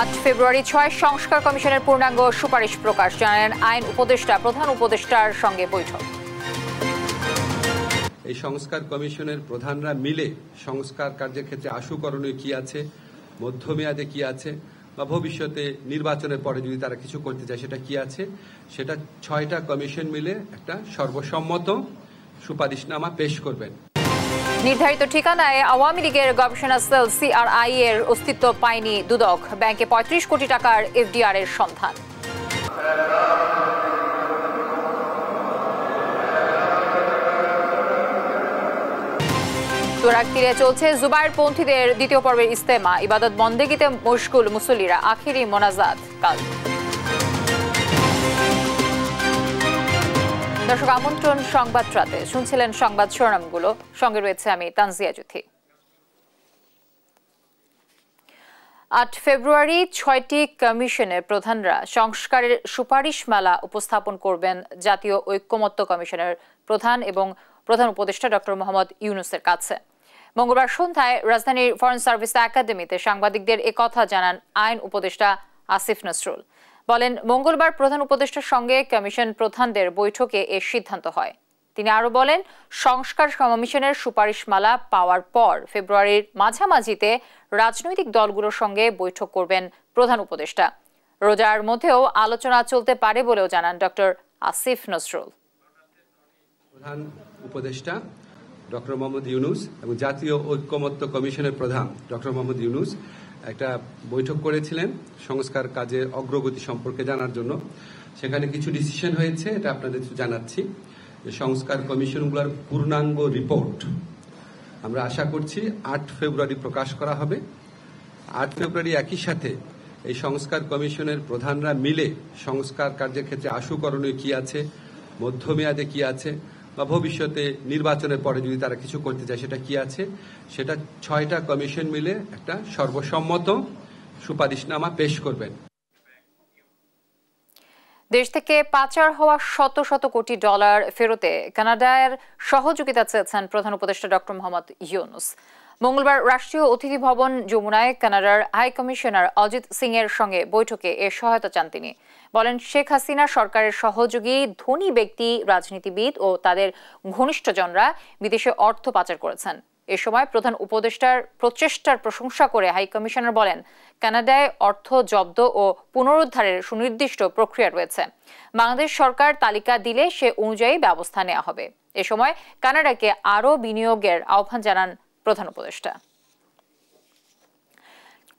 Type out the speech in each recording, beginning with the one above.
8 ফেব্রুয়ারি 6 সংস্কার কমিশনের পূর্ণাঙ্গ সুপারিশ প্রকাশ, জানালেন আইন উপদেষ্টা। প্রধান উপদেষ্টার সঙ্গে বৈঠক। এই সংস্কার কমিশনের প্রধানরা মিলে সংস্কার কার্যের ক্ষেত্রে আশু করণীয় কি আছে, মধ্যমেয়াদে কি আছে, বা ভবিষ্যতে নির্বাচনের পরে যদি তারা কিছু করতে চায় সেটা কি আছে, সেটা 6টা কমিশন মিলে একটা সর্বসম্মত সুপারিশনামা পেশ করবেন। নির্ধারিত ঠিকানায় আওয়ামী লীগের গবেষণা সেল সিআরআই এর অস্তিত্ব পায়নি দুদক। ব্যাংকে 35 কোটি টাকার এফডিআর এর সন্ধান। তুরাগ তীরে চলছে জুবায়েরপন্থীদের দ্বিতীয় পর্বের ইজতেমা। ইবাদত বন্দেগীতে মশগুল মুসল্লিরা। আখিরি মোনাজাত কাল। দর্শক, আমন্ত্রণ সংবাদ রাতে। শুনছিলেন সংবাদ শিরোনামগুলো, সঙ্গে রয়েছে আমি তানজিয়া জুথি। 8 ফেব্রুয়ারি 6টি কমিশনের প্রধানরা সংস্কারের সুপারিশমালা উপস্থাপন করবেন জাতীয় ঐক্যমত্য কমিশনের প্রধান এবং প্রধান উপদেষ্টা ডক্টর মোহাম্মদ ইউনূসের কাছে। মঙ্গলবার সন্ধ্যায় রাজধানীর ফরেন সার্ভিস একাডেমিতে সাংবাদিকদের একথা জানান আইন উপদেষ্টা আসিফ নজরুল। বলেন, মঙ্গলবার প্রধান উপদেষ্টার সঙ্গে কমিশন প্রধানদের বৈঠকে এ সিদ্ধান্ত হয়। তিনি আরো বলেন, সংস্কার কমিশনের সুপারিশমালা পাওয়ার পর ফেব্রুয়ারির মাঝামাঝিতে রাজনৈতিক দলগুলোর সঙ্গে বৈঠক করবেন প্রধান উপদেষ্টা। রোজার মধ্যেও আলোচনা চলতে পারে বলেও জানান ডক্টর আসিফ নজরুল। প্রধান উপদেষ্টা ডক্টর মোহাম্মদ ইউনূস এবং জাতীয় ঐক্যমত্য কমিশনের প্রধান ডক্টর মোহাম্মদ ইউনূস একটা বৈঠক করেছিলেন সংস্কার কাজের অগ্রগতি সম্পর্কে জানার জন্য। সেখানে কিছু ডিসিশন হয়েছে, এটা আপনাদের জানাচ্ছি। যে সংস্কার কমিশনগুলোর পূর্ণাঙ্গ রিপোর্ট আমরা আশা করছি 8 ফেব্রুয়ারি প্রকাশ করা হবে। 8 ফেব্রুয়ারি একই সাথে এই সংস্কার কমিশনের প্রধানরা মিলে সংস্কার কার্যের ক্ষেত্রে আশু করণীয় কি আছে, মধ্যমেয়াদে কি আছে, বা ভবিষ্যতে নির্বাচনের পরে যদি তারা কিছু করতে চায় সেটা কি আছে, সেটা 6টা কমিশন মিলে একটা সর্বসম্মত সুপারিশনামা পেশ করবেন। দেশ থেকে পাচার হওয়া শত শত কোটি ডলার ফেরতে কানাডার সহযোগিতা চেয়েছেন প্রধান উপদেষ্টা ডক্টর মোহাম্মদ ইউনূস। মঙ্গলবার রাষ্ট্রীয় অতিথি ভবন যমুনায় কানাডার হাই কমিশনার অজিত সিং এর সঙ্গে বৈঠকে এর সহায়তা চান তিনি। বলেন, শেখ হাসিনা সরকারের সহযোগী ধনী ব্যক্তি, রাজনীতিবিদ ও তাদের ঘনিষ্ঠজনরা বিদেশে অর্থ পাচার করেছেন। এ সময় প্রধান উপদেষ্টার প্রচেষ্টার প্রশংসা করে হাই কমিশনার বলেন, কানাডায় অর্থ জব্দ ও পুনরুদ্ধারের সুনির্দিষ্ট প্রক্রিয়া রয়েছে। বাংলাদেশ সরকার তালিকা দিলে সে অনুযায়ী ব্যবস্থা নেওয়া হবে। এ সময় কানাডাকে আরও বিনিয়োগের আহ্বান জানান প্রধান উপদেষ্টা।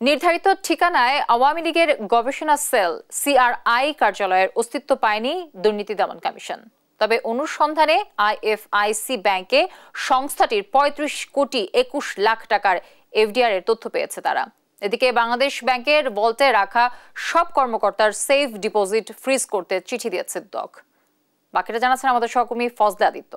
নির্ধারিত ঠিকানায় আওয়ামী লীগের গবেষণা সেল সিআরআই কার্যালয়ের অস্তিত্ব পায়নি দুর্নীতি দমন কমিশন। তবে অনুসন্ধানে আইএফআইসি ব্যাংকে সংস্থাটির 35 কোটি 21 লাখ টাকার এফডিআর এর তথ্য পেয়েছে তারা। এদিকে বাংলাদেশ ব্যাংকের ভল্টে রাখা সব কর্মকর্তার সেফ ডিপোজিট ফ্রিজ করতে চিঠি দিয়েছে দুদক। বাকিটা জানাচ্ছেন আমাদের সহকর্মী ফজলে আদিত্য।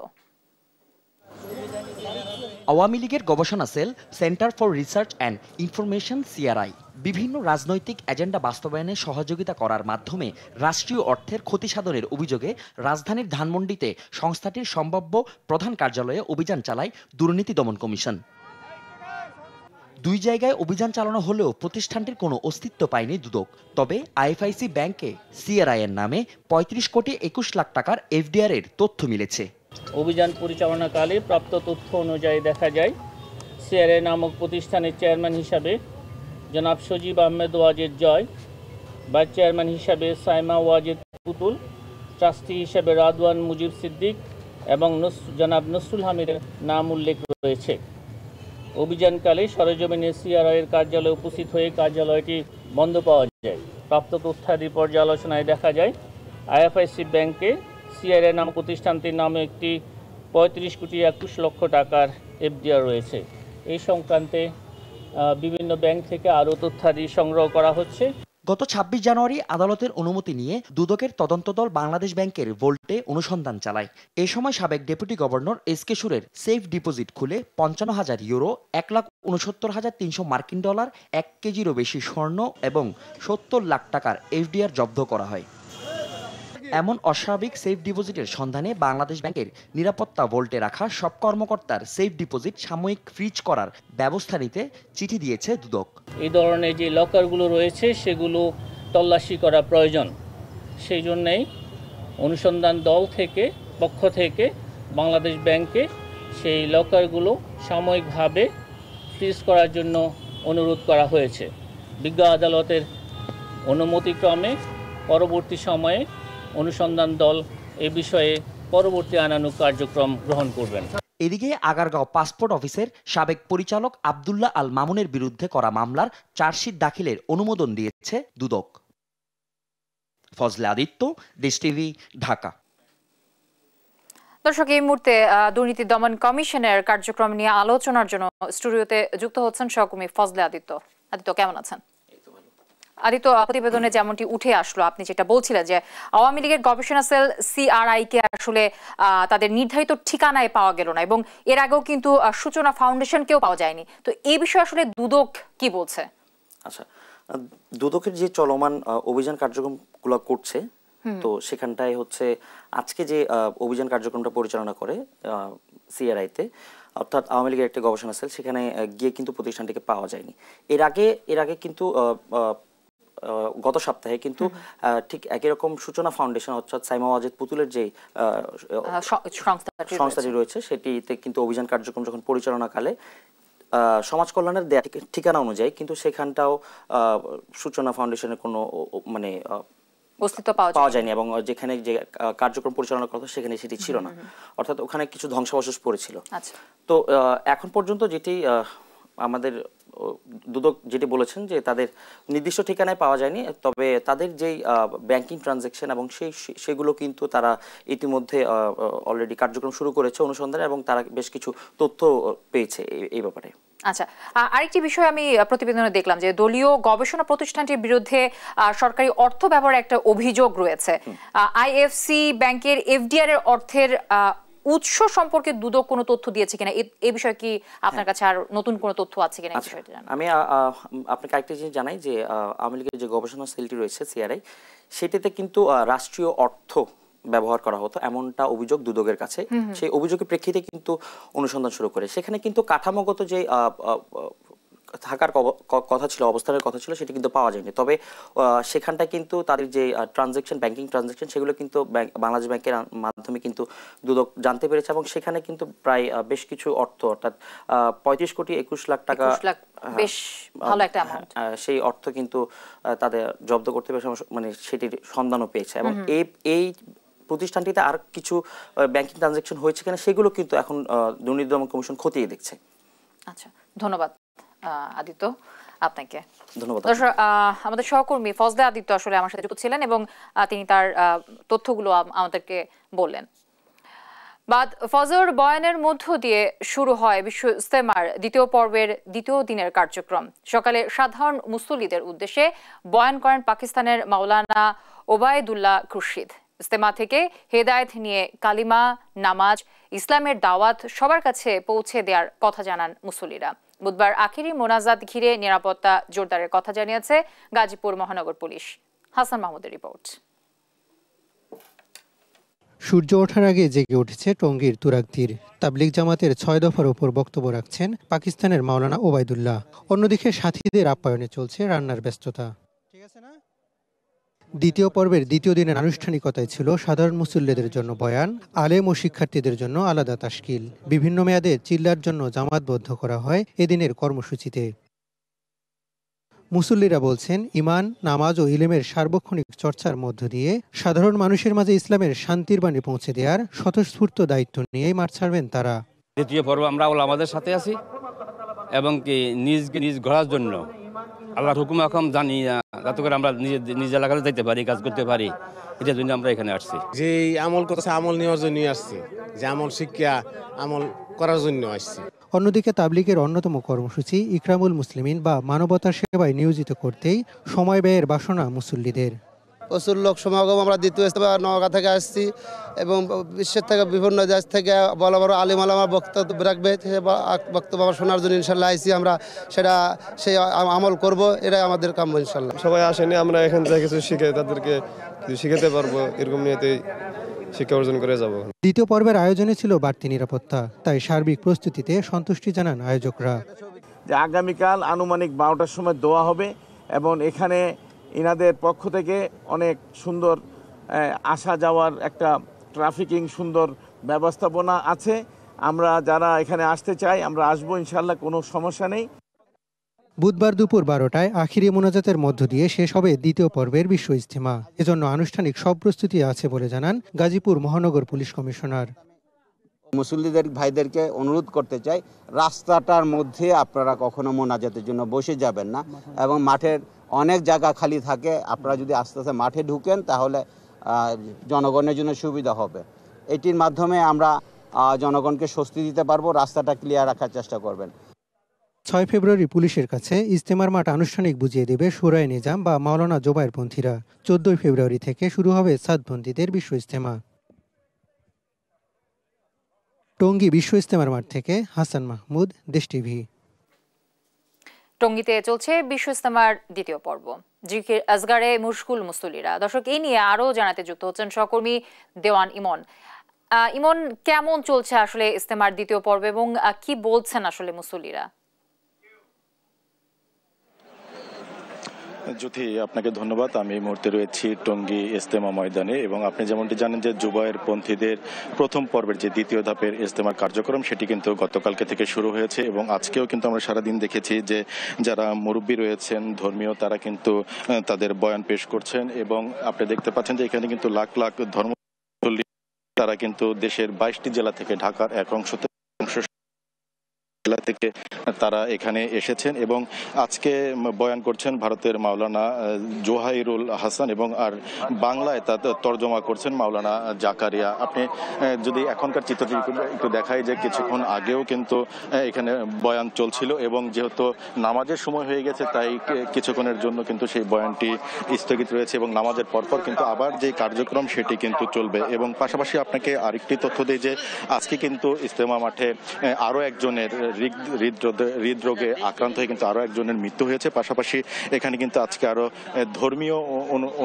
আওয়ামী লীগের গবেষণা cell center for research and information CRI বিভিন্ন রাজনৈতিক এজেন্ডা বাস্তবায়নে সহযোগিতা করার মাধ্যমে রাষ্ট্রীয় অর্থের ক্ষতি সাধনের অভিযোগে রাজধানীর ধানমন্ডিতে সংস্থাটির সম্ভাব্য প্রধান কার্যালয়ে অভিযান চালায় দুর্নীতি দমন কমিশন। 2 জায়গায় অভিযান চালানো হলেও প্রতিষ্ঠানটির কোনো অস্তিত্ব পায়নি দুদক। তবে আইএফআইসি ব্যাংকে সিআরআই এর নামে 35 কোটি 21 লাখ টাকার এফডিআর এর তথ্য মিলেছে। অভিযান পরিচালনাকালে প্রাপ্ত তথ্য অনুযায়ী দেখা যায়, সিআরআই নামক প্রতিষ্ঠানের চেয়ারম্যান হিসাবে জনাব সজীব আহমেদ ওয়াজেদ জয়, ভাইস চেয়ারম্যান হিসাবে সাইমা ওয়াজেদ পুতুল, ট্রাস্টি হিসাবে রাদওয়ান মুজিব সিদ্দিক এবং জনাব নসরুল হামিদের নাম উল্লেখ রয়েছে। অভিযানকালে সরেজমিনে সিআরআই এর কার্যালয়ে উপস্থিত হয়ে কার্যালয়টি বন্ধ পাওয়া যায়। প্রাপ্ত তথ্যাদি পর্যালোচনায় দেখা যায়, আইএফআইসি ব্যাংকে সিআরআই নাম প্রতিষ্ঠানটির নামে একটি 35 কোটি 21 লক্ষ টাকার এফডিআর রয়েছে। এই সংক্রান্তে বিভিন্ন ব্যাংক থেকে আরও তথ্যাদি সংগ্রহ করা হচ্ছে। গত 26 জানুয়ারি আদালতের অনুমতি নিয়ে দুদকের তদন্ত দল বাংলাদেশ ব্যাংকের ভল্টে অনুসন্ধান চালায়। এ সময় সাবেক ডেপুটি গভর্নর এসকে সুরের সেফ ডিপোজিট খুলে 55,000 ইউরো, 1,69,300 মার্কিন ডলার, 1 কেজিরও বেশি স্বর্ণ এবং 70 লাখ টাকার এফডিআর জব্দ করা হয়। এমন অস্বাভাবিক সেফ ডিপোজিটের সন্ধানে বাংলাদেশ ব্যাংকের নিরাপত্তা ভল্টে রাখা সব কর্মকর্তার সেফ ডিপোজিট সাময়িক ফ্রিজ করার ব্যবস্থা নিতে চিঠি দিয়েছে দুদক। এই ধরনের যে লকারগুলো রয়েছে সেগুলো তল্লাশি করা প্রয়োজন। সেই জন্যেই অনুসন্ধান দল পক্ষ থেকে বাংলাদেশ ব্যাংকে সেই লকারগুলো সাময়িকভাবে ফ্রিজ করার জন্য অনুরোধ করা হয়েছে। বিজ্ঞ আদালতের অনুমতিক্রমে পরবর্তী সময়ে অনুসন্ধান দল এ বিষয়ে পরবর্তী আইনানুগ কার্যক্রম গ্রহণ করবেন। এদিকে আগারগাঁও পাসপোর্ট অফিসের সাবেক পরিচালক আব্দুল্লাহ আল মামুনের বিরুদ্ধে করা মামলার চার্জশিট দাখিলের অনুমোদন দিয়েছে দুদক। ফজলে আদিত্য, দেশ টিভি, ঢাকা। দর্শক, এই মুহূর্তে দুর্নীতি দমন কমিশনের কার্যক্রম নিয়ে আলোচনার জন্য স্টুডিওতে যুক্ত হচ্ছেন সহকর্মী ফজলে আদিত্য। আদিত্য, কেমন আছেন? আদিত্য, প্রতিবেদনে যেমনটি উঠে আসলো, আপনি যেটা বলছিলেন যে আওয়ামী লীগের গবেষণা সেল সিআরআই কে আসলে তাদের নির্ধারিত ঠিকানায় পাওয়া গেল না এবং এর আগেও কিন্তু সূচনা ফাউন্ডেশনকেও পাওয়া যায়নি। তো এই বিষয়ে আসলে দুদক কি বলছে? আচ্ছা, দুদকের যে চলমান অভিযান কার্যক্রমগুলো করছে, তো সেখানটায় হচ্ছে আজকে যে অভিযান কার্যক্রমটা পরিচালনা করে সিআরআই-তে, অর্থাৎ আওয়ামী লীগের একটা গবেষণা সেল, সেখানে গিয়ে কিন্তু প্রতিষ্ঠানটিকে পাওয়া যায়নি। এর আগে কিন্তু গত সপ্তাহে কিন্তু ঠিক একই রকম সূচনা ফাউন্ডেশন অর্থাৎ সাইমা ওয়াজেদ পুতুলের যে সংস্থাটি রয়েছে সেটিতে কিন্তু অভিযান কার্যক্রম যখন পরিচালনাকালে সমাজ কল্যাণের দেয়া ঠিকানা অনুযায়ী কিন্তু সেখানটাও সূচনা ফাউন্ডেশনের কোনো মানে অস্তিত্ব পাওয়া যায়নি এবং যেখানে যে কার্যক্রম পরিচালনা করতো সেখানে সেটি ছিল না, অর্থাৎ ওখানে কিছু ধ্বংসাবশেষ পড়েছিল। তো এখন পর্যন্ত যেটি আমাদের দুদক যেটি বলেছেন যে তাদের নির্দিষ্ট ঠিকানায় পাওয়া যায়নি, তবে তাদের যেই ব্যাংকিং ট্রানজ্যাকশন এবং সেগুলো কিন্তু তারা ইতিমধ্যে অলরেডি কার্যক্রম শুরু করেছে অনুসন্ধানে এবং তারা বেশ কিছু তথ্য পেয়েছে এই ব্যাপারে। আচ্ছা, আরেকটি বিষয় আমি প্রতিবেদনে দেখলাম যে দলীয় গবেষণা প্রতিষ্ঠানটির বিরুদ্ধে সরকারি অর্থ ব্যবহারের একটা অভিযোগ রয়েছে। আইএফসি ব্যাংকের এফডিআর এর অর্থের উৎস সম্পর্কে দুদক কোনো তথ্য দিয়েছে কিনা, এই বিষয়ে কি আপনার কাছে আর নতুন কোনো তথ্য আছে কিনা? আমি আপনাকে আরেকটা জিনিস জানাই যে আওয়ামী লীগের যে গবেষণা সেলটি রয়েছে সিআরআই, সেটিতে কিন্তু রাষ্ট্রীয় অর্থ ব্যবহার করা হতো এমনটা অভিযোগ দুদকের কাছে। সেই অভিযোগের প্রেক্ষিতে কিন্তু অনুসন্ধান শুরু করে সেখানে কিন্তু কাঠামোগত যে থাকার কথা ছিল, অবস্থানের কথা ছিল, সেটা কিন্তু পাওয়া যায়নি। তবে সেখানটায় কিন্তু তাদের যে ট্রানজ্যাকশন, ব্যাংকিং ট্রানজ্যাকশন, সেগুলো কিন্তু বাংলাদেশ ব্যাংকের মাধ্যমে কিন্তু দুদক জানতে পেরেছে এবং সেখানে কিন্তু প্রায় বেশ কিছু অর্থ, অর্থাৎ 35 কোটি 21 লাখ টাকা, বেশ ভালো একটা অ্যামাউন্ট, সেই অর্থ কিন্তু তাদের জব্দ করতে পেরেছে, মানে সেটির সন্ধানও পেয়েছে। এবং এই প্রতিষ্ঠানটিতে আর কিছু ব্যাংকিং ট্রানজ্যাকশন হয়েছে কিনা সেগুলো কিন্তু এখন দুর্নীতি দমন কমিশন খতিয়ে দেখছে। আচ্ছা, ধন্যবাদ আদিত্য আপনাকে। ধন্যবাদ। আমাদের সহকর্মী ফজলে আদিত্য আসলে আমার সাথে যুক্ত ছিলেন এবং তিনি তার তথ্যগুলো আমাদেরকে বললেন। বাদ ফজর বয়ানের মধ্য দিয়ে শুরু হয় বিশ্ব ইজতেমার দ্বিতীয় পর্বের দ্বিতীয় দিনের কার্যক্রম। সকালে সাধারণ মুসল্লিদের উদ্দেশ্যে বয়ান করেন পাকিস্তানের মাওলানা ওবায়দুল্লাহ খুরশিদ। ইজতেমা থেকে হেদায়েত নিয়ে কালিমা, নামাজ, ইসলামের দাওয়াত সবার কাছে পৌঁছে দেওয়ার কথা জানান মুসল্লিরা। বুধবার আখেরি মোনাজাত ঘিরে নিরাপত্তা জোরদারের কথা জানিয়েছে গাজীপুর মহানগর পুলিশ। হাসান মাহমুদের রিপোর্ট। সূর্য ওঠার আগে জেগে উঠেছে টঙ্গীর তুরাগতীর। তাবলিগ জামাতের 6 দফার ওপর বক্তব্য রাখছেন পাকিস্তানের মাওলানা ওবায়দুল্লাহ। অন্যদিকে সাথীদের আপ্যায়নে চলছে রান্নার ব্যস্ততা। দ্বিতীয় পর্বের দ্বিতীয় দিনের আনুষ্ঠানিকতায় ছিল সাধারণ মুসল্লিদের জন্য বয়ান, আলেম ও শিক্ষার্থীদের জন্য আলাদা তাশকিল। বিভিন্ন মেয়াদে চিল্লার জন্য জামাতবদ্ধ করা হয় এদিনের কর্মসূচিতে। মুসল্লিরা বলছেন, ইমান, নামাজ ও ইলমের সার্বক্ষণিক চর্চার মধ্য দিয়ে সাধারণ মানুষের মাঝে ইসলামের শান্তির বাণী পৌঁছে দেওয়ার স্বতঃস্ফূর্ত দায়িত্ব নিয়েই মাঠ ছাড়বেন তারা। দ্বিতীয় পর্ব আমরা আমাদের সাথে আছি এবং কি নিজ গড়ার জন্য আল্লাহর হুকুম এখন জানি, যাতে করে আমরা নিজ এলাকাতে যাইতে পারি, কাজ করতে পারি, এটার জন্য আমরা এখানে আসছি। যে আমল করছে আমল নেওয়ার জন্য আসছি, যে আমল শিক্ষা আমল করার জন্য আসছি। অন্যদিকে তাবলিগের অন্যতম কর্মসূচি ইকরামুল মুসলিমিন বা মানবতার সেবায় নিয়োজিত করতেই সময় ব্যয়ের বাসনা মুসল্লিদের। প্রচুর লোক সমাগম। আমরা দ্বিতীয় ইজতেমা নওগাঁ থেকে আসছি এবং বিশ্বের থেকে বিভিন্ন দেশ থেকে বড় বড় আলিম আলামা বক্তব্য রাখবে, বক্তব্য আমরা শোনার জন্য ইনশাল্লাহ আইসি। আমরা সেই আমল করব, এটাই আমাদের কাম্য ইনশাল্লাহ। সবাই আসেনি, আমরা এখান থেকে কিছু শিখে তাদেরকে যদি শিখাতে পারবো এরকম নিয়েতেই শিক্ষা অর্জন করে যাব। দ্বিতীয় পর্বের আয়োজনে ছিল বাড়তি নিরাপত্তা, তাই সার্বিক প্রস্তুতিতে সন্তুষ্টি জানান আয়োজকরা। যে আগামীকাল আনুমানিক 12টার সময় দোয়া হবে এবং এখানে ইনাদের পক্ষ থেকে অনেক সুন্দর আসা যাওয়ার একটা ট্রাফিকিং সুন্দর ব্যবস্থাপনা আছে। আমরা যারা এখানে আসতে চাই আমরা আসবো ইনশাআল্লাহ, কোনো সমস্যা নেই। বুধবার দুপুর 12টায় আখিরি মোনাজাতের মধ্য দিয়ে শেষ হবে দ্বিতীয় পর্বের বিশ্ব ইজতেমা। এজন্য আনুষ্ঠানিক সব প্রস্তুতি আছে বলে জানান গাজীপুর মহানগর পুলিশ কমিশনার। মুসল্লিদের ভাইদেরকে অনুরোধ করতে চাই, রাস্তাটার মধ্যে আপনারা কখনো মোনাজাতের জন্য বসে যাবেন না এবং মাঠের অনেক জায়গা খালি থাকে। আপনারা যদি আস্তে আস্তে মাঠে ঢুকেন তাহলে জনগণের জন্য সুবিধা হবে। এটির মাধ্যমে আমরা জনগণকে স্বস্তি দিতে পারবো, রাস্তাটা ক্লিয়ার রাখার চেষ্টা করবেন। 6 ফেব্রুয়ারি পুলিশের কাছে ইজতেমার মাঠ আনুষ্ঠানিক বুঝিয়ে দেবে শুরায়ে নিজাম বা মাওলানা জোবায়েরপন্থীরা। 14 ফেব্রুয়ারি থেকে শুরু হবে সাদপন্থীদের বিশ্ব ইজতেমা। টঙ্গী বিশ্ব ইজতেমার মাঠ থেকে হাসান মাহমুদ, দেশ টিভি। টঙ্গীতে চলছে বিশ্ব ইজতেমার দ্বিতীয় পর্ব। জিকির আজগারে মুশকুল মুসল্লিরা। দর্শক, এই নিয়ে আরো জানাতে যুক্ত হচ্ছেন সহকর্মী দেওয়ান ইমন। ইমন, কেমন চলছে আসলে ইজতেমার দ্বিতীয় পর্ব এবং কি বলছেন আসলে মুসল্লিরা? জ্যোতি, আপনাকে ধন্যবাদ। আমি এই মুহূর্তে রয়েছি টঙ্গী ইজতেমা ময়দানে এবং আপনি যেমনটি জানেন যে জুবায়েরপন্থীদের প্রথম পর্বের যে দ্বিতীয় ধাপের ইজতেমার কার্যক্রম সেটি কিন্তু গতকালকে থেকে শুরু হয়েছে এবং আজকেও কিন্তু আমরা সারাদিন দেখেছি যে যারা মুরব্বী রয়েছেন ধর্মীয় তারা কিন্তু তাদের বয়ান পেশ করছেন এবং আপনি দেখতে পাচ্ছেন যে এখানে কিন্তু লাখ লাখ ধর্ম তারা কিন্তু দেশের 22টি জেলা থেকে ঢাকার এক অংশ জেলা থেকে তারা এখানে এসেছেন এবং আজকে বয়ান করছেন ভারতের মাওলানা জোহাইরুল হাসান এবং আর বাংলায় তা তর্জমা করছেন মাওলানা জাকারিয়া। আপনি যদি এখনকার চিত্রটি একটু দেখাই যে কিছুক্ষণ আগেও কিন্তু এখানে বয়ান চলছিল এবং যেহেতু নামাজের সময় হয়ে গেছে তাই কিছুক্ষণের জন্য কিন্তু সেই বয়ানটি স্থগিত রয়েছে এবং নামাজের পরপর কিন্তু আবার যে কার্যক্রম সেটি কিন্তু চলবে। এবং পাশাপাশি আপনাকে আরেকটি তথ্য দিই যে আজকে কিন্তু ইজতেমা মাঠে আরও একজনের হৃদরোগে আক্রান্ত হয়ে কিন্তু আরো একজনের মৃত্যু হয়েছে। পাশাপাশি এখানে কিন্তু আজকে আরো ধর্মীয়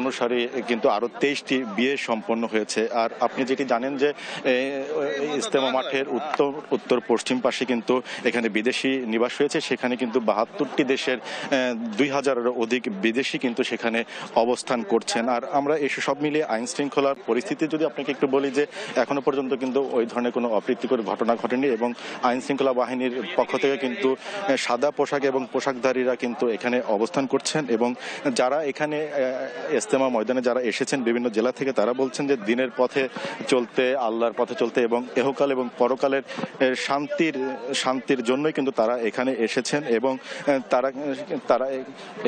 অনুসারে কিন্তু আরো 23টি বিয়ে সম্পন্ন হয়েছে। আর আপনি যেটি জানেন যে ইজতেমা মাঠের উত্তর পশ্চিম পাশে কিন্তু এখানে বিদেশি নিবাস হয়েছে, সেখানে কিন্তু 72টি দেশের 2000-এরও অধিক বিদেশি কিন্তু সেখানে অবস্থান করছেন। আর আমরা এসব সব মিলিয়ে আইন শৃঙ্খলার পরিস্থিতি যদি আপনাকে একটু বলি যে এখনো পর্যন্ত কিন্তু ওই ধরনের কোনো অপ্রীতিকর ঘটনা ঘটেনি এবং আইন শৃঙ্খলা বাহিনীর পক্ষ থেকে কিন্তু সাদা পোশাক এবং পোশাকধারীরা কিন্তু এখানে অবস্থান করছেন এবং যারা এখানে ইজতেমা ময়দানে যারা এসেছেন বিভিন্ন জেলা থেকে তারা বলছেন যে দিনের পথে চলতে, আল্লাহর পথে চলতে এবং ইহকাল এবং পরকালের শান্তির জন্যই কিন্তু তারা এখানে এসেছেন এবং তারা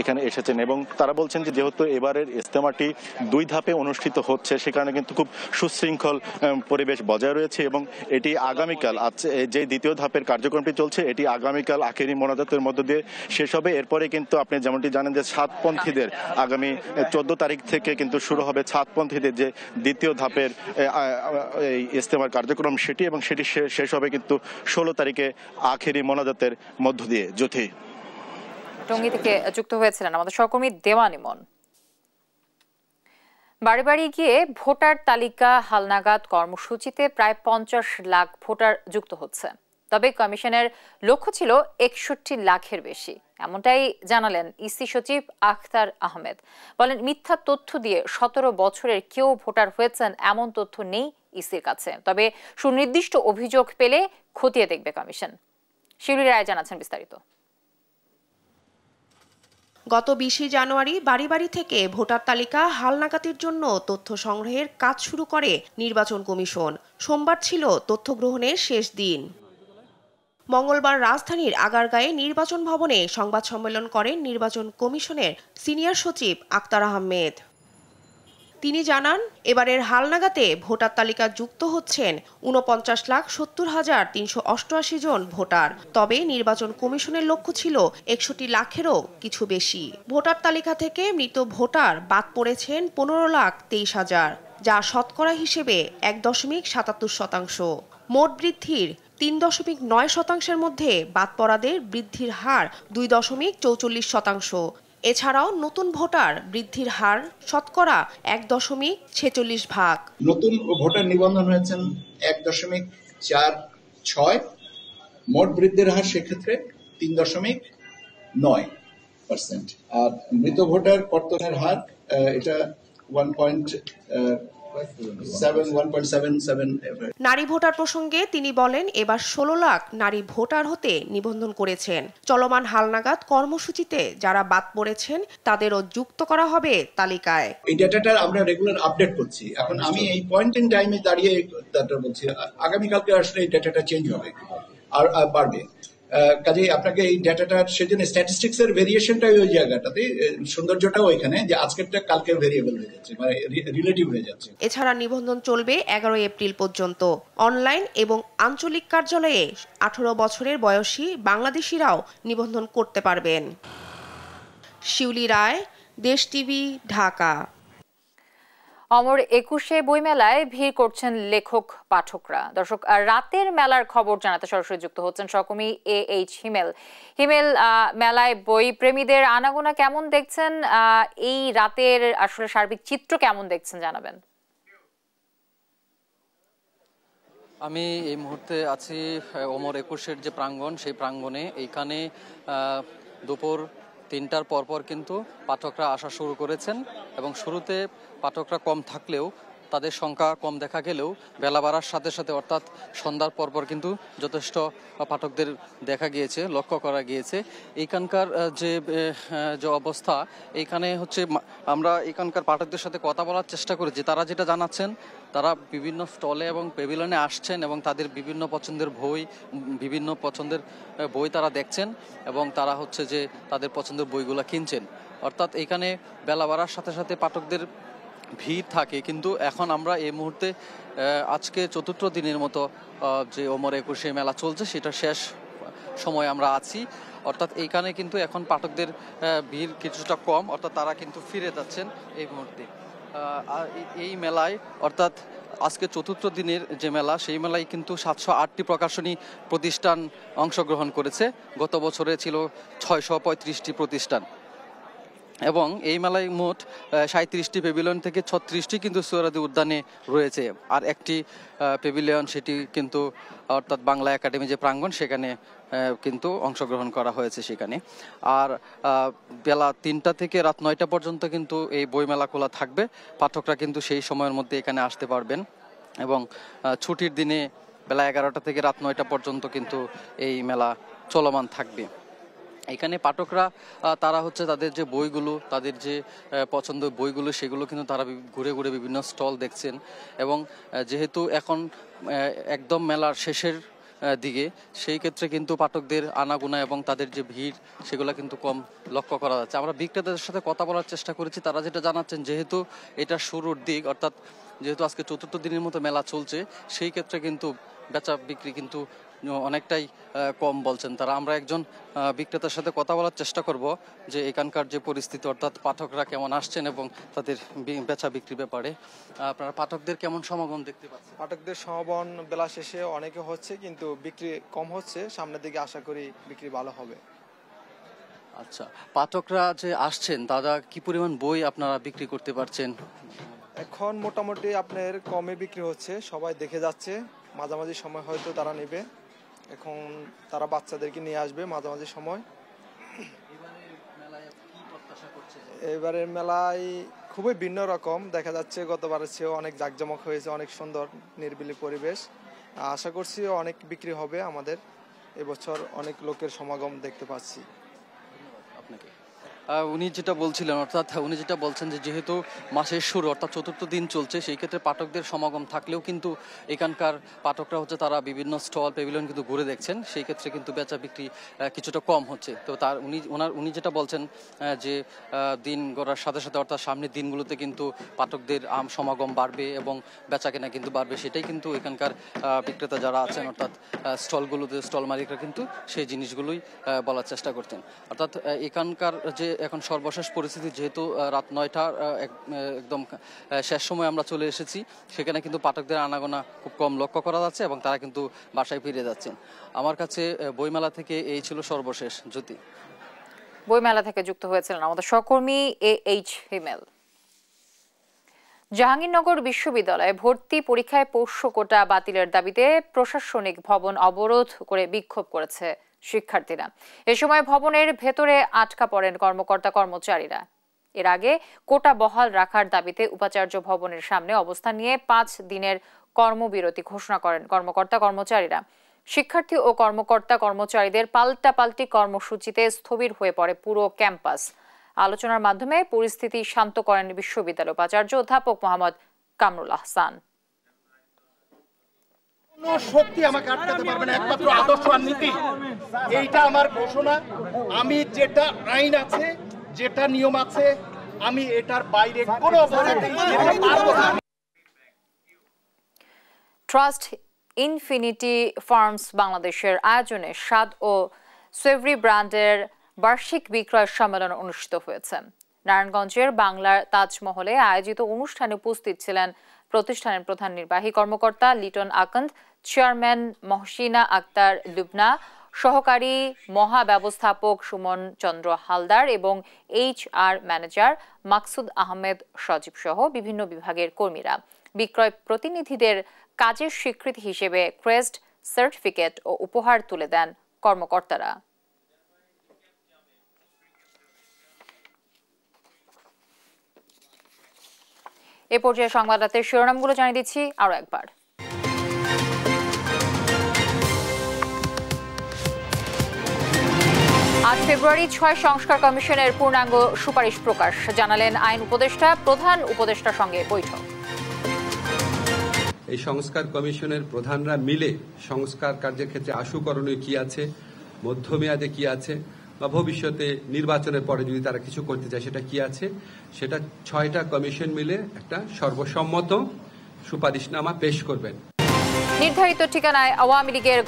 এখানে এসেছেন এবং তারা বলছেন যে যেহেতু এবারের ইজতেমাটি 2 ধাপে অনুষ্ঠিত হচ্ছে সে কারণে কিন্তু খুব সুশৃঙ্খল পরিবেশ বজায় রয়েছে এবং এটি আগামীকাল যে দ্বিতীয় ধাপের কার্যক্রমটি চলছে এটি আগামীকাল আখেরি মোনাজাতের মধ্য দিয়ে শেষ হবে। এরপরে কিন্তু আপনি যেমনটি জানেন যে সাতপন্থীদের আগামী 14 তারিখ থেকে কিন্তু শুরু হবে সাতপন্থীদের যে দ্বিতীয় ধাপের এই ইজতেমার কার্যক্রম সেটি এবং সেটি শেষ হবে কিন্তু 16 তারিখে আখেরি মোনাজাতের মধ্য দিয়ে। জ্যোতি, টঙ্গী থেকে যুক্ত হয়েছিলেন আমাদের সহকর্মী দেওয়ান ইমন। বাড়ি বাড়ি গিয়ে ভোটার তালিকা হালনাগাদ কর্মসূচিতে প্রায় 50 লাখ ভোটার যুক্ত হচ্ছে, তবে কমিশনের লক্ষ্য ছিল 61 লাখের বেশি। এমনটাই জানালেন ইসি সচিব আখতার আহমেদ। বলেন, মিথ্যা তথ্য দিয়ে 17 বছরের কেউ ভোটার হয়েছেন এমন তথ্য নেই ইসির কাছে, তবে সুনির্দিষ্ট অভিযোগ পেলে খতিয়ে দেখবে কমিশন। শিউলি রায় জানাচ্ছেন বিস্তারিত। গত 20 জানুয়ারি বাড়ি বাড়ি থেকে ভোটার তালিকা হালনাগাদের জন্য তথ্য সংগ্রহের কাজ শুরু করে নির্বাচন কমিশন। সোমবার ছিল তথ্য গ্রহণের শেষ দিন। মঙ্গলবার রাজধানীর আগারগাঁয়ে নির্বাচন ভবনে সংবাদ সম্মেলন করেন নির্বাচন কমিশনের সিনিয়র সচিব আখতার আহমেদ। তিনি জানান, এবারের হালনাগাদে ভোটার তালিকা যুক্ত হচ্ছেন 49,70,388 জন ভোটার, তবে নির্বাচন কমিশনের লক্ষ্য ছিল 61 লাখেরও কিছু বেশি। ভোটার তালিকা থেকে মৃত ভোটার বাদ পড়েছেন 15,23,000, যা শতকরা হিসেবে 1.77%। মোট বৃদ্ধির 3.9%-এর মধ্যে বাদ পড়াদের বৃদ্ধির হার 2.44%। এছাড়াও নতুন ভোটার বৃদ্ধির হার শতকরা 1.46%। নতুন ভোটার নিবন্ধন হয়েছেন 1.46। মোট বৃদ্ধির হার সেক্ষেত্রে 3.9%। আর মৃত ভোটার কর্তনের হার এটা 1.77। নারী ভোটার প্রসঙ্গে তিনি বলেন, এবার 16 লাখ নারী ভোটার হতে নিবন্ধন করেছেন। চলমান হালনাগাদ কর্মসূচিতে যারা বাদ পড়েছেন তাদেরও যুক্ত করা হবে তালিকায়। এই ডেটাটা আমরা রেগুলার আপডেট করছি। এখন আমি এই পয়েন্ট ইন টাইমে দাঁড়িয়ে বলছি, আগামীকালকে আসলে এই ডেটাটা চেঞ্জ হবে আর বাড়বে। কাজেই আপনাকে এই ডেটাটার সেজন্য স্ট্যাটিস্টিক্স এর ভেরিয়েশনটাই ওই জায়গাটাতে, সৌন্দর্যটাও ওইখানে যে আজকেরটা কালকের ভেরিয়েবল হয়ে যাচ্ছে, মানে রিলেটিভ হয়ে যাচ্ছে। এছাড়া নিবন্ধন চলবে 11 এপ্রিল পর্যন্ত। অনলাইন এবং আঞ্চলিক কার্যালয়ে 18 বছরের বয়সী বাংলাদেশিরাও নিবন্ধন করতে পারবেন। শিউলি রায়, দেশ টিভি, ঢাকা। অমর 21 বইমেলায় ভিড় করছেন লেখক পাঠকরা। দর্শক, রাতের মেলার খবর জানাতে সরাসরি যুক্ত হচ্ছেন সহকর্মী AH হিমেল। হিমেল, মেলায় বই প্রেমীদের আনাগোনা কেমন দেখছেন? এই রাতের আসলে সার্বিক চিত্র কেমন দেখছেন জানাবেন। আমি এই মুহূর্তে আছি অমর 21-এর যে প্রাঙ্গণ, সেই প্রাঙ্গণে। এইখানে দুপুর 3টার পরপর কিন্তু পাঠকরা আসা শুরু করেছেন এবং শুরুতে পাঠকরা কম থাকলেও, তাদের সংখ্যা কম দেখা গেলেও বেলা বাড়ার সাথে সাথে অর্থাৎ সন্ধ্যার পরপর কিন্তু যথেষ্ট পাঠকদের দেখা গিয়েছে, লক্ষ্য করা গিয়েছে। এইখানকার যে অবস্থা, এইখানে হচ্ছে আমরা এখানকার পাঠকদের সাথে কথা বলার চেষ্টা করেছি। তারা যেটা জানাচ্ছেন, তারা বিভিন্ন স্টলে এবং প্যাভিলিয়নে আসছেন এবং তাদের বিভিন্ন পছন্দের বই তারা দেখছেন এবং তারা হচ্ছে যে তাদের পছন্দের বইগুলো কিনছেন। অর্থাৎ এখানে বেলা বাড়ার সাথে সাথে পাঠকদের ভিড় থাকে। কিন্তু এখন আমরা এই মুহূর্তে আজকে 4র্থ দিনের মতো যে অমর 21 মেলা চলছে, সেটা শেষ সময় আমরা আছি। অর্থাৎ এইখানে কিন্তু এখন পাঠকদের ভিড় কিছুটা কম, অর্থাৎ তারা কিন্তু ফিরে যাচ্ছেন এই মুহূর্তে। এই মেলায়, অর্থাৎ আজকে 4র্থ দিনের যে মেলা, সেই মেলায় কিন্তু 708টি প্রকাশনী প্রতিষ্ঠান অংশগ্রহণ করেছে। গত বছরে ছিল 635টি প্রতিষ্ঠান এবং এই মেলায় মোট 37টি প্যাভিলিয়ন থেকে 36টি কিন্তু সোহরাওয়ার্দী উদ্যানে রয়েছে। আর একটি প্যাভিলিয়ন, সেটি কিন্তু অর্থাৎ বাংলা একাডেমি যে প্রাঙ্গণ, সেখানে কিন্তু অংশগ্রহণ করা হয়েছে সেখানে। আর বেলা 3টা থেকে রাত 9টা পর্যন্ত কিন্তু এই বইমেলা খোলা থাকবে। পাঠকরা কিন্তু সেই সময়ের মধ্যে এখানে আসতে পারবেন এবং ছুটির দিনে বেলা 11টা থেকে রাত 9টা পর্যন্ত কিন্তু এই মেলা চলমান থাকবে। এখানে পাঠকরা তারা হচ্ছে তাদের যে বইগুলো, তাদের যে পছন্দের বইগুলো, সেগুলো কিন্তু তারা ঘুরে ঘুরে বিভিন্ন স্টল দেখছেন এবং যেহেতু এখন একদম মেলার শেষের দিকে, সেই ক্ষেত্রে কিন্তু পাঠকদের আনাগোনা এবং তাদের যে ভিড়, সেগুলো কিন্তু কম লক্ষ্য করা যাচ্ছে। আমরা বিক্রেতাদের সাথে কথা বলার চেষ্টা করেছি। তারা যেটা জানাচ্ছেন, যেহেতু এটা শুরুর দিক, অর্থাৎ যেহেতু আজকে 4র্থ দিনের মতো মেলা চলছে, সেই ক্ষেত্রে কিন্তু বেচা বিক্রি কিন্তু অনেকটাই কম বলছেন তারা। আমরা একজন বিক্রেতার সাথে কথা বলার চেষ্টা করব যে এখানকার যে পরিস্থিতি, অর্থাৎ পাঠকরা কেমন আসছেন এবং তাদের বেচা বিক্রির ব্যাপারে। আপনারা পাঠকদের কেমন সমাগম দেখতে পাচ্ছেন? পাঠকদের সমাগম বেলা শেষে অনেকে হচ্ছে, কিন্তু বিক্রি কম হচ্ছে। সামনের দিকে আশা করি বিক্রি ভালো হবে। আচ্ছা, পাঠকরা যে আসছেন, তারা কি পরিমাণ বই আপনারা বিক্রি করতে পারছেন? এখন মোটামুটি আপনার কমে বিক্রি হচ্ছে, সবাই দেখে যাচ্ছে। মাঝামাঝি সময় হয়তো তারা নেবে, এখন তারা বাচ্চাদেরকে নিয়ে আসবে মাঝামাঝি সময়। এবারের মেলায় খুবই ভিন্ন রকম দেখা যাচ্ছে, গতবারের চেয়েও অনেক জাঁকজমক হয়েছে, অনেক সুন্দর নিরিবিলি পরিবেশ। আশা করছি অনেক বিক্রি হবে আমাদের এবছর, অনেক লোকের সমাগম দেখতে পাচ্ছি। আপনাকে উনি যেটা বলছিলেন, অর্থাৎ উনি যেটা বলছেন যে যেহেতু মাসের শুরু, অর্থাৎ 4র্থ দিন চলছে, সেই ক্ষেত্রে পাঠকদের সমাগম থাকলেও কিন্তু এখানকার পাঠকরা হচ্ছে তারা বিভিন্ন স্টল প্যাভিলিয়ন কিন্তু ঘুরে দেখছেন, সেই ক্ষেত্রে কিন্তু বেচা বিক্রি কিছুটা কম হচ্ছে। তো তার উনি যেটা বলছেন যে দিন গড়ার সাথে সাথে, অর্থাৎ সামনের দিনগুলোতে কিন্তু পাঠকদের সমাগম বাড়বে এবং বেচা কেনা কিন্তু বাড়বে। সেটাই কিন্তু এখানকার বিক্রেতা যারা আছেন, অর্থাৎ স্টলগুলোতে স্টল মালিকরা কিন্তু সেই জিনিসগুলোই বলার চেষ্টা করছেন। অর্থাৎ এখানকার যে এখন সর্বশেষ পরিস্থিতি, যেহেতু রাত 9টা একদম শেষ সময় আমরা চলে এসেছি, সেখানে কিন্তু পাঠকদের আনাগোনা খুব কম লক্ষ্য করা যাচ্ছে এবং তারা কিন্তু বাসায় ফিরে যাচ্ছেন। আমার কাছে বইমেলা থেকে এই ছিল সর্বশেষ। জ্যোতি। বইমেলা থেকে যুক্ত হয়েছিলেন আমাদের সহকর্মী AH হিমেল। জাহাঙ্গীরনগর বিশ্ববিদ্যালয়ে ভর্তি পরীক্ষায় পোষ্য কোটা বাতিলের দাবিতে প্রশাসনিক ভবন অবরোধ করে বিক্ষোভ করেছে শিক্ষার্থীরা। এ সময় ভবনের ভেতরে আটকা পড়েন কর্মকর্তা কর্মচারীরা। এর আগে কোটা বহাল রাখার দাবিতে উপাচার্য ভবনের সামনে অবস্থান নিয়ে 5 দিনের কর্মবিরতি ঘোষণা করেন কর্মকর্তা কর্মচারীরা। শিক্ষার্থী ও কর্মকর্তা কর্মচারীদের পাল্টাপাল্টি কর্মসূচিতে স্থবির হয়ে পড়ে পুরো ক্যাম্পাস। আলোচনার মাধ্যমে পরিস্থিতি শান্ত করেন বিশ্ববিদ্যালয় উপাচার্য অধ্যাপক মোহাম্মদ কামরুল আহসান। শক্তি আমাকে আটকাতে পারবে না, একমাত্র আদর্শ আর নীতি। এইটা আমার ঘোষণা। আমি যেটা আইন আছে, যেটা নিয়ম আছে, আমি এটার বাইরে কোনো অবস্থাতেই যেতে পারবো না। ট্রাস্ট ইনফিনিটি ফার্মস বাংলাদেশের আয়োজনে স্বাদ ও সেভরি ব্র্যান্ডের বার্ষিক বিক্রয় সম্মেলন অনুষ্ঠিত হয়েছে। নারায়ণগঞ্জের বাংলার তাজমহলে আয়োজিত অনুষ্ঠানে উপস্থিত ছিলেন প্রতিষ্ঠানের প্রধান নির্বাহী কর্মকর্তা লিটন আকন্দ, চেয়ারম্যান মহসিনা আক্তার লুবনা, সহকারী মহাব্যবস্থাপক সুমন চন্দ্র হালদার এবং HR ম্যানেজার মাকসুদ আহমেদ সজীব সহ বিভিন্ন বিভাগের কর্মীরা। বিক্রয় প্রতিনিধিদের কাজের স্বীকৃতি হিসেবে ক্রেস্ট, সার্টিফিকেট ও উপহার তুলে দেন কর্মকর্তারা। এ পর্যায়ে সংবাদদাতার শিরোনামগুলো জানিয়ে দিচ্ছি আরো একবার। 8 ফেব্রুয়ারি 6 সংস্কার কমিশনের পূর্ণাঙ্গ সুপারিশ প্রকাশ, জানালেন আইন উপদেষ্টা। প্রধান উপদেষ্টার সঙ্গে বৈঠক। এই সংস্কার কমিশনের প্রধানরা মিলে সংস্কার কার্যের ক্ষেত্রে আশু করণীয় কি আছে, মধ্যমেয়াদে কি আছে, বা ভবিষ্যতে নির্বাচনের পরে যদি তারা কিছু করতে চায় সেটা কি আছে, সেটা 6টা কমিশন মিলে একটা সর্বসম্মত সুপারিশনামা পেশ করবেন। নির্ধারিত ঠিকানায় আওয়ামী লীগের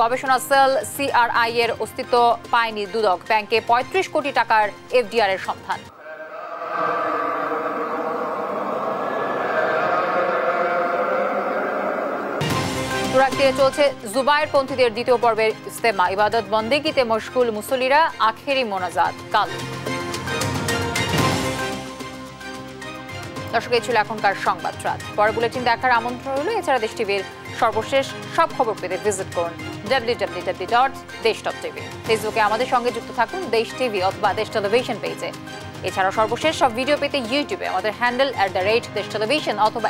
গবেষণা সেল CRI এর অস্তিত্ব পায়নি দুদক। ব্যাংকে 35 কোটি টাকার FDR এর সন্ধান। তুরাগতীরে চলছে জুবায়েরপন্থীদের দ্বিতীয় পর্বের ইজতেমা। ইবাদত বন্দেগীতে মশগুল মুসল্লিরা, আখেরি মোনাজাত কাল। দর্শক, এই ছিল এখনকার সংবাদ রাত। পরে বুলেটিন দেখার আমন্ত্রণ রইল। এছাড়া দেশ টিভির সর্বশেষ সব খবর পেতে ভিজিট করুন www.desh.tv। ফেসবুকে আমাদের সঙ্গে যুক্ত থাকুন দেশ টিভি অথবা দেশ টেলিভিশন পেজে। এছাড়া সর্বশেষ সব ভিডিও পেতে ইউটিউবে আমাদের হ্যান্ডেল @দেশ টেলিভিশন অথবা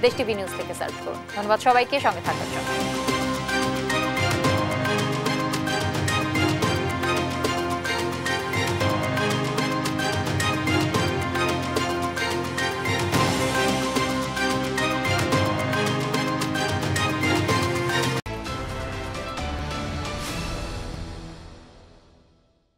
@দেশ টিভি নিউজ থেকে সার্চ করুন। ধন্যবাদ সবাইকে সঙ্গে থাকার জন্য।